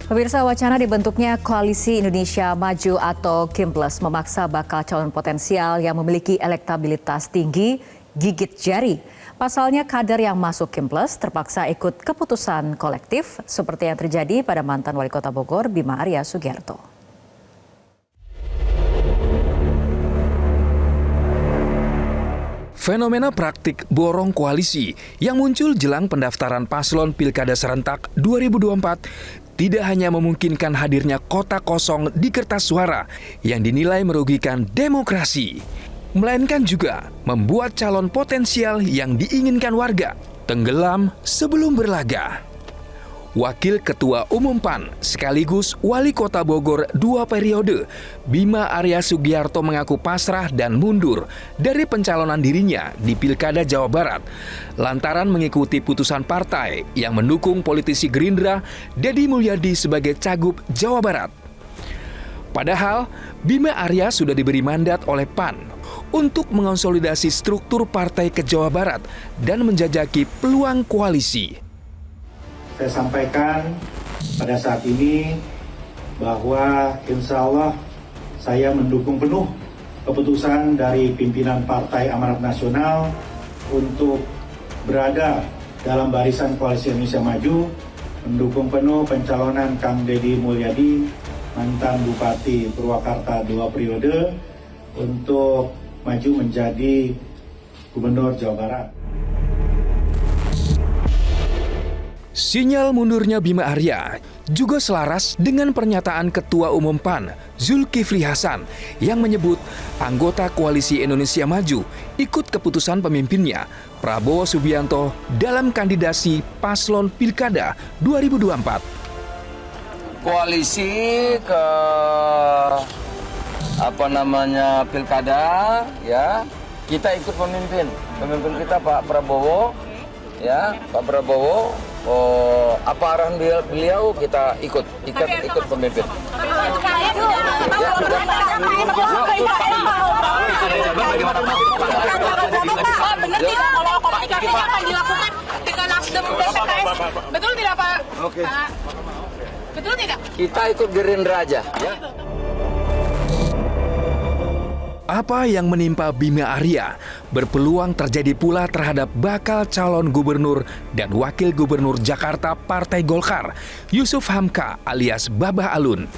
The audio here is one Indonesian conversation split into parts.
Pemirsa, wacana dibentuknya Koalisi Indonesia Maju atau KIMPLES memaksa bakal calon potensial yang memiliki elektabilitas tinggi gigit jari. Pasalnya kader yang masuk KIMPLES terpaksa ikut keputusan kolektif seperti yang terjadi pada mantan Wali Kota Bogor Bima Arya Sugiarto. Fenomena praktik borong koalisi yang muncul jelang pendaftaran paslon Pilkada serentak 2024 tidak hanya memungkinkan hadirnya kota kosong di kertas suara yang dinilai merugikan demokrasi, melainkan juga membuat calon potensial yang diinginkan warga tenggelam sebelum berlaga. Wakil Ketua Umum PAN sekaligus Wali Kota Bogor 2 periode, Bima Arya Sugiarto mengaku pasrah dan mundur dari pencalonan dirinya di Pilkada Jawa Barat lantaran mengikuti putusan partai yang mendukung politisi Gerindra Deddy Mulyadi sebagai Cagup Jawa Barat. Padahal Bima Arya sudah diberi mandat oleh PAN untuk mengonsolidasi struktur partai ke Jawa Barat dan menjajaki peluang koalisi. Saya sampaikan pada saat ini bahwa insya Allah saya mendukung penuh keputusan dari pimpinan Partai Amanat Nasional untuk berada dalam barisan Koalisi Indonesia Maju, mendukung penuh pencalonan Kang Deddy Mulyadi, mantan Bupati Purwakarta 2 periode, untuk maju menjadi Gubernur Jawa Barat. Sinyal mundurnya Bima Arya juga selaras dengan pernyataan Ketua Umum PAN Zulkifli Hasan yang menyebut anggota Koalisi Indonesia Maju ikut keputusan pemimpinnya Prabowo Subianto dalam kandidasi paslon Pilkada 2024. Koalisi ke Pilkada, ya, kita ikut pemimpin kita Pak Prabowo, ya, Pak Prabowo. Apa arahan beliau kita ikut pemimpin. Kalau komunikasinya akan dilakukan dengan Nasdem dan PKS, betul tidak Pak? Oke. Betul tidak? Kita ikut Gerindra aja. Ya. Apa yang menimpa Bima Arya berpeluang terjadi pula terhadap bakal calon gubernur dan wakil gubernur Jakarta Partai Golkar, Yusuf Hamka alias Babah Alun.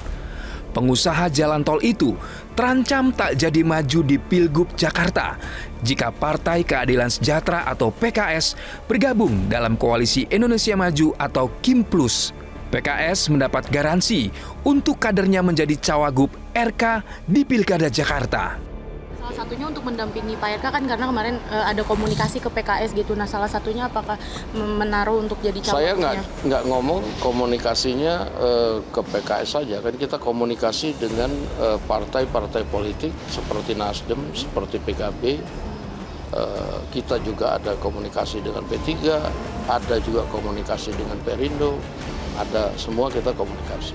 Pengusaha jalan tol itu terancam tak jadi maju di Pilgub Jakarta jika Partai Keadilan Sejahtera atau PKS bergabung dalam Koalisi Indonesia Maju atau KIMPLUS. PKS mendapat garansi untuk kadernya menjadi cawagup RK di Pilkada Jakarta. Salah satunya untuk mendampingi Pak RK kan karena kemarin ada komunikasi ke PKS gitu. Nah salah satunya apakah menaruh untuk jadi cawagupnya? Saya nggak ngomong komunikasinya ke PKS saja, kan kita komunikasi dengan partai-partai politik seperti Nasdem, seperti PKB. Kita juga ada komunikasi dengan P3, ada juga komunikasi dengan Perindo, ada semua kita komunikasi.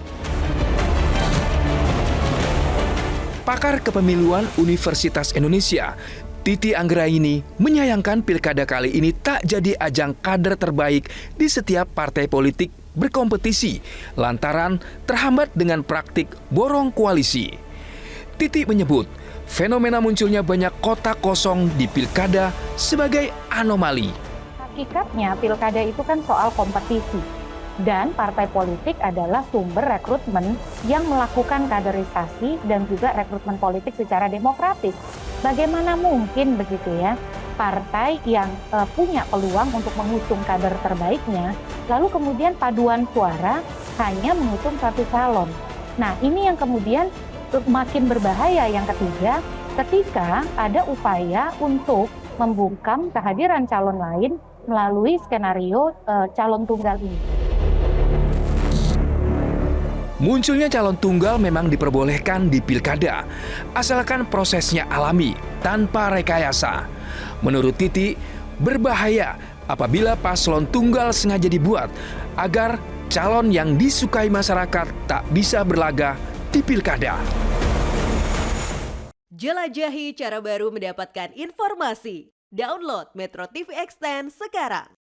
Pakar Kepemiluan Universitas Indonesia, Titi Anggraini, menyayangkan pilkada kali ini tak jadi ajang kader terbaik di setiap partai politik berkompetisi lantaran terhambat dengan praktik borong koalisi. Titi menyebut fenomena munculnya banyak kota kosong di pilkada sebagai anomali. Hakikatnya pilkada itu kan soal kompetisi. Dan partai politik adalah sumber rekrutmen yang melakukan kaderisasi dan juga rekrutmen politik secara demokratis. Bagaimana mungkin begitu ya, partai yang punya peluang untuk mengusung kader terbaiknya, lalu kemudian paduan suara hanya mengusung satu calon. Nah ini yang kemudian makin berbahaya. Yang ketiga, ketika ada upaya untuk membungkam kehadiran calon lain melalui skenario calon tunggal ini. Munculnya calon tunggal memang diperbolehkan di pilkada, asalkan prosesnya alami, tanpa rekayasa. Menurut Titi, berbahaya apabila paslon tunggal sengaja dibuat agar calon yang disukai masyarakat tak bisa berlaga di pilkada. Jelajahi cara baru mendapatkan informasi. Download Metro TV Extend sekarang.